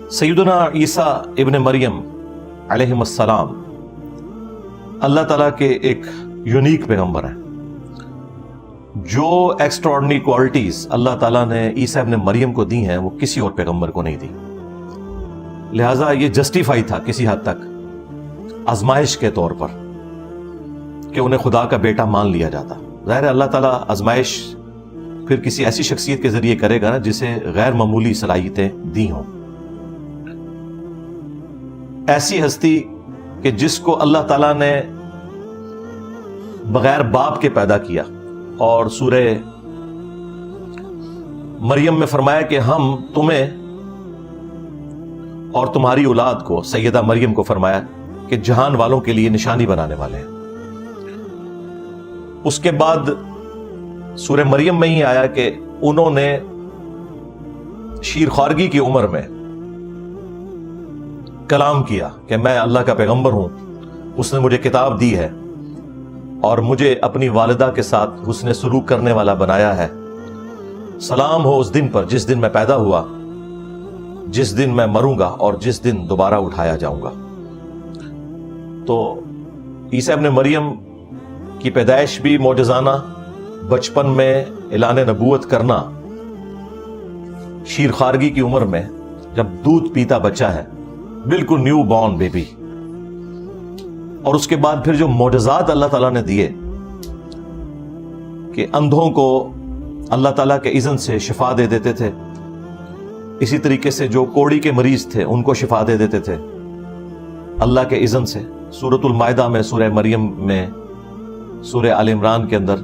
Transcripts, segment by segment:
सैयदना ईसा इब्न मरियम अलैहिस्सलाम अल्लाह ताला के एक यूनिक पैगंबर हैं। जो एक्स्ट्राऑर्डिनरी क्वालिटीज अल्लाह ताला ने ईसा इब्न मरियम को दी हैं वो किसी और पैगंबर को नहीं दी। लिहाजा ये जस्टिफाई था किसी हद तक आजमाइश के तौर पर कि उन्हें खुदा का बेटा मान लिया जाता। ज़ाहिर है अल्लाह ताला आजमाइश फिर किसी ऐसी शख्सियत के जरिए करेगा ना जिसे गैर मामूली सलाहियतें दी हों। ऐसी हस्ती कि जिसको अल्लाह ताला ने बगैर बाप के पैदा किया, और सूरह मरियम में फरमाया कि हम तुम्हें और तुम्हारी औलाद को, सैयदा मरियम को फरमाया कि जहान वालों के लिए निशानी बनाने वाले हैं। उसके बाद सूरह मरियम में ही आया कि उन्होंने शीर खारगी की उम्र में कलाम किया कि मैं अल्लाह का पैगंबर हूं, उसने मुझे किताब दी है और मुझे अपनी वालिदा के साथ हुस्न सलूक करने वाला बनाया है। सलाम हो उस दिन पर जिस दिन मैं पैदा हुआ, जिस दिन मैं मरूंगा और जिस दिन दोबारा उठाया जाऊंगा। तो ईसा इब्न मरियम की पैदाइश भी मौजज़ाना, बचपन में ऐलान नबूवत करना, शीर खारगी की उम्र में जब दूध पीता बच्चा है, बिल्कुल न्यू बॉर्न बेबी, और उसके बाद फिर जो मौजज़ात अल्लाह ताला ने दिए कि अंधों को अल्लाह ताला के इज़्न से शिफा दे देते थे, इसी तरीके से जो कोड़ी के मरीज थे उनको शिफा दे देते थे अल्लाह के इज़्न से। सूरतुल माइदा में, सूरह मरियम में, सूरह आल इमरान के अंदर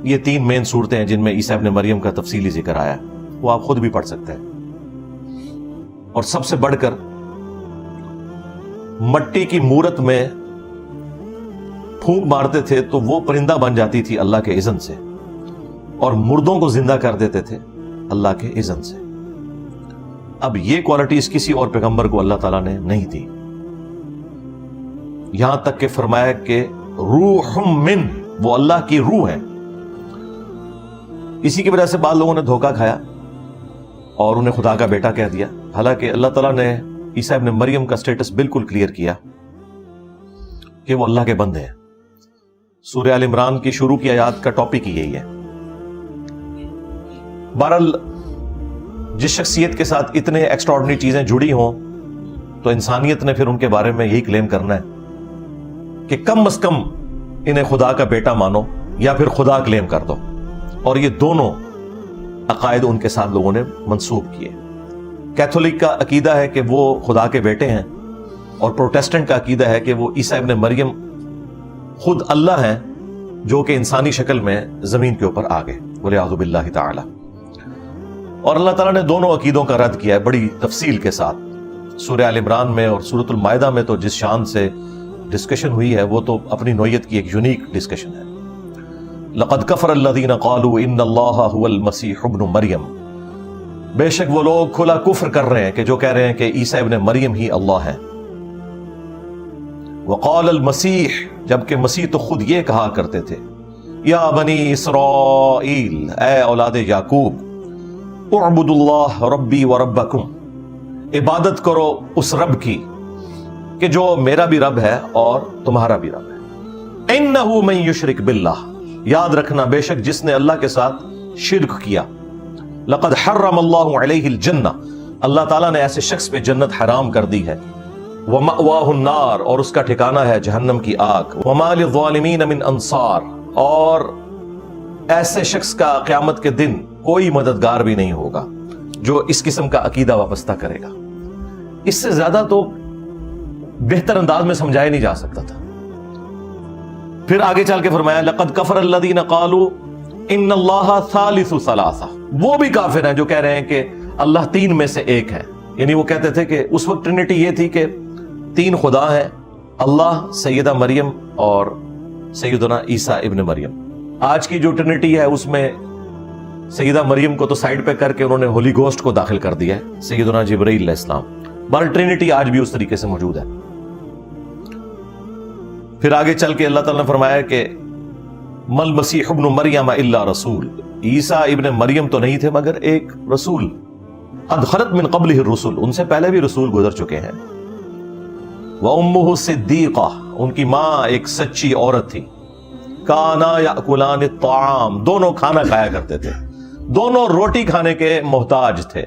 ये 3 मेन सूरतें हैं जिनमें ईसा इब्न मरियम का तफसीली जिक्र आया, वो आप खुद भी पढ़ सकते हैं। और सबसे बढ़कर मट्टी की मूरत में फूंक मारते थे तो वो परिंदा बन जाती थी अल्लाह के इज़्न से, और मुर्दों को जिंदा कर देते थे अल्लाह के इज़्न से। अब ये क्वालिटीज किसी और पैगंबर को अल्लाह ताला ने नहीं दी। यहां तक कि फरमाया कि रूहुम मिन, वो अल्लाह की रूह है। इसी की वजह से बाद लोगों ने धोखा खाया और उन्हें खुदा का बेटा कह दिया। हालांकि अल्लाह ताला ने ईसा इब्न मरियम का स्टेटस बिल्कुल क्लियर किया कि वो अल्लाह के बंदे हैं। सूरह आल इमरान की शुरू की आयत का टॉपिक ही यही है। बहरहाल जिस शख्सियत के साथ इतने एक्स्ट्राऑर्डिनरी चीजें जुड़ी हों तो इंसानियत ने फिर उनके बारे में यही क्लेम करना है कि कम से कम इन्हें खुदा का बेटा मानो या फिर खुदा क्लेम कर दो। और ये दोनों अकायद उनके साथ लोगों ने मंसूब किए। कैथोलिक का अकीदा है कि वो खुदा के बेटे हैं, और प्रोटेस्टेंट का अकीदा है कि वो ईसा इब्न मरियम खुद अल्लाह हैं जो कि इंसानी शक्ल में जमीन के ऊपर आ गए, वलियाज़ु बिल्लाहि ताला। और अल्लाह ताला ने दोनों अकीदों का रद्द किया है बड़ी तफसील के साथ। सूरह आल इमरान में और सूरतुल माइदा में तो जिस शान से डिस्कशन हुई है वो तो अपनी नौयत की एक यूनिक डिस्कशन है। लक़द कफ़र अल्लज़ीना क़ालू इन्नल्लाहा हुवल मसीह इब्नु मरियम, बेशक वो लोग खुला कुफ्र कर रहे हैं कि जो कह रहे हैं कि ईसा इब्न मरियम ही अल्लाह है। वक़ाल अल मसीह, जबकि मसीह तो खुद ये कहा करते थे, या बनी इसराइल, ए औलाद याकूब, उअबुदुल्लाह रब्बी व रब्बकुम, इबादत करो उस रब की कि जो मेरा भी रब है और तुम्हारा भी रब है। इन्नहु मन युशरिक बिल्लाह, याद रखना बेशक जिसने अल्लाह के साथ शिर्क किया, लक़द हर्रमल्लाहु अलैहिल जन्नह, अल्लाह ताला ने ऐसे शख्स पे जन्नत हराम कर दी है। व मअवाहुन नार, और उसका ठिकाना है जहन्नम की आग। व मा लिज़्ज़ालिमीन मिन अंसार, और ऐसे शख्स का क़यामत के दिन कोई मददगार भी नहीं होगा जो इस किस्म का अकीदा वाबस्ता करेगा। इससे ज्यादा तो बेहतर अंदाज में समझाया नहीं जा सकता था। फिर आगे चल के फरमाया लक़द कफ़र अल्लज़ीना क़ालू इन्नल्लाहा सालिसु सलासा, वो भी काफिर हैं जो कह रहे हैं कि अल्लाह 3 में से एक है। यानी वो कहते थे कि उस वक्त ट्रिनिटी ये थी कि 3 खुदा हैं, अल्लाह, सैयदा मरियम और सैयदना ईसा इब्न मरियम। आज की जो ट्रिनिटी है उसमें सैयदा मरियम को तो साइड पे करके उन्होंने होली गोस्ट को दाखिल कर दिया है, सैयदना जिब्रील अलैहिस्सलाम। बहरहाल ट्रिनिटी आज भी उस तरीके से मौजूद है। फिर आगे चल के अल्लाह ताला ने फरमाया कि मल मसीह इब्न मरियम इल्ला रसूल, ईसा इब्न मरियम तो नहीं थे मगर एक रसूल, قد خلت من قبلہ الرسل، ان سے پہلے بھی رسول گزر چکے ہیں. وَأُمُّهُ صِدِّيقَةٌ، ان کی ماں ایک سچی عورت تھی. كَانَا يَأْكُلَانِ الطَّعَامَ، دونوں کھانا کھایا کرتے تھے، دونوں روٹی کھانے کے محتاج تھے.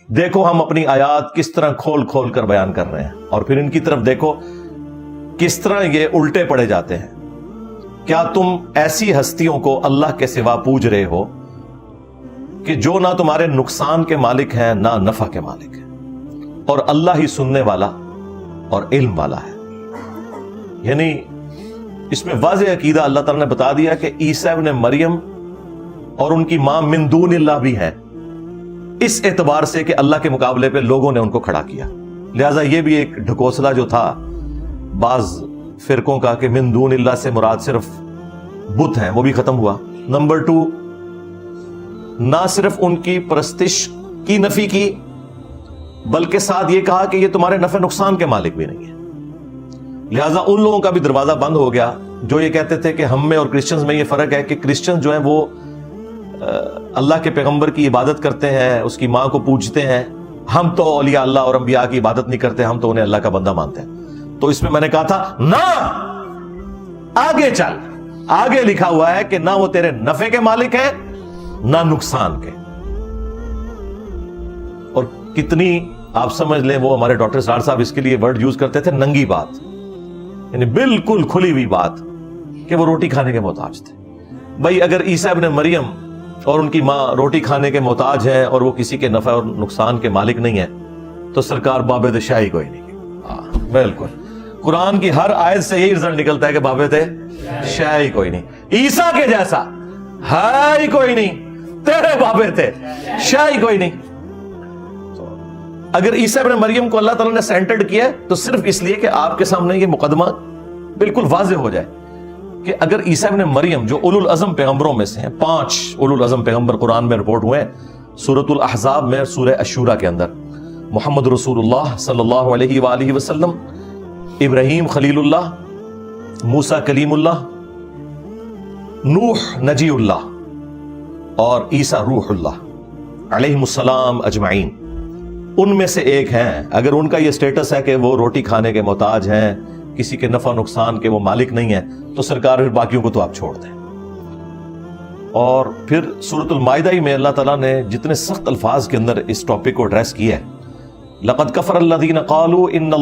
دیکھو ہم اپنی آیات کس طرح کھول کھول کر بیان کر رہے ہیں، اور پھر ان کی طرف دیکھو کس طرح یہ الٹے پڑے جاتے ہیں. کیا تم ایسی ہستیوں کو اللہ کے سوا پوج رہے ہو کہ جو نہ تمہارے نقصان کے مالک ہیں نہ نفع کے مالک ہیں، اور اللہ ہی سننے والا اور علم والا ہے. یعنی اس میں واضح عقیدہ اللہ تعالیٰ نے بتا دیا کہ عیسیٰ ابن مریم اور ان کی ماں من دون اللہ بھی ہیں، اس اعتبار سے کہ اللہ کے مقابلے پہ لوگوں نے ان کو کھڑا کیا. لہٰذا یہ بھی ایک ڈھکوسلا جو تھا بعض فرقوں کا کہ من دون اللہ سے مراد صرف بت ہیں، وہ بھی ختم ہوا. نمبر 2، نہ صرف ان کی پرستش کی نفی کی بلکہ ساتھ یہ کہا کہ یہ تمہارے نفع نقصان کے مالک بھی نہیں ہے. لہٰذا ان لوگوں کا بھی دروازہ بند ہو گیا جو یہ کہتے تھے کہ ہم میں اور کرسچنز میں یہ فرق ہے کہ کرسچن جو ہیں وہ اللہ کے پیغمبر کی عبادت کرتے ہیں، اس کی ماں کو پوجتے ہیں. ہم تو اولیاء اللہ اور انبیاء کی عبادت نہیں کرتے، ہم تو انہیں اللہ کا بندہ مانتے ہیں. تو اس میں میں نے کہا تھا نہ، آگے چل، آگے لکھا ہوا ہے کہ نہ وہ تیرے نفع کے مالک ہیں نہ نقصان کے. اور کتنی آپ سمجھ لیں، وہ ہمارے ڈاکٹر سار صاحب اس کے لیے ورڈ یوز کرتے تھے ننگی بات، یعنی بالکل کھلی ہوئی بات کہ وہ روٹی کھانے کے محتاج تھے. بھائی اگر عیسیٰ ابن مریم اور ان کی ماں روٹی کھانے کے محتاج ہیں اور وہ کسی کے نفع اور نقصان کے مالک نہیں ہیں تو سرکار بابے شاہی کوئی نہیں. بالکل قرآن کی ہر آیت سے یہی رزلٹ نکلتا ہے کہ بابے شاہی کوئی نہیں. عیسیٰ کے جیسا ہے ہی کوئی نہیں، تیرے بابے تھے، شاہی کوئی نہیں. اگر عیسیٰ ابن مریم کو اللہ تعالیٰ نے سینٹرڈ کیا ہے تو صرف اس لیے کہ آپ کے سامنے یہ مقدمہ بالکل واضح ہو جائے کہ اگر عیسیٰ ابن مریم جو اولو العزم پیغمبروں میں سے ہیں، 5 اولو العزم پیغمبر قرآن میں رپورٹ ہوئے ہیں، سورۃ الاحزاب میں سورہ الشورى کے اندر محمد رسول اللہ صلی اللہ علیہ وآلہ وسلم، ابراہیم خلیل اللہ، موسیٰ کلیم اللہ، نوح نجی اللہ اور عیسیٰ روح اللہ علیہ السلام اجمعین، ان میں سے ایک ہیں. اگر ان کا یہ سٹیٹس ہے کہ وہ روٹی کھانے کے محتاج ہیں، کسی کے نفع نقصان کے وہ مالک نہیں ہیں، تو سرکار پھر باقیوں کو تو آپ چھوڑ دیں. اور پھر سورۃ المائدہ میں اللہ تعالیٰ نے جتنے سخت الفاظ کے اندر اس ٹاپک کو ایڈریس کیا ہے، لقد کفر الذین قالوا ان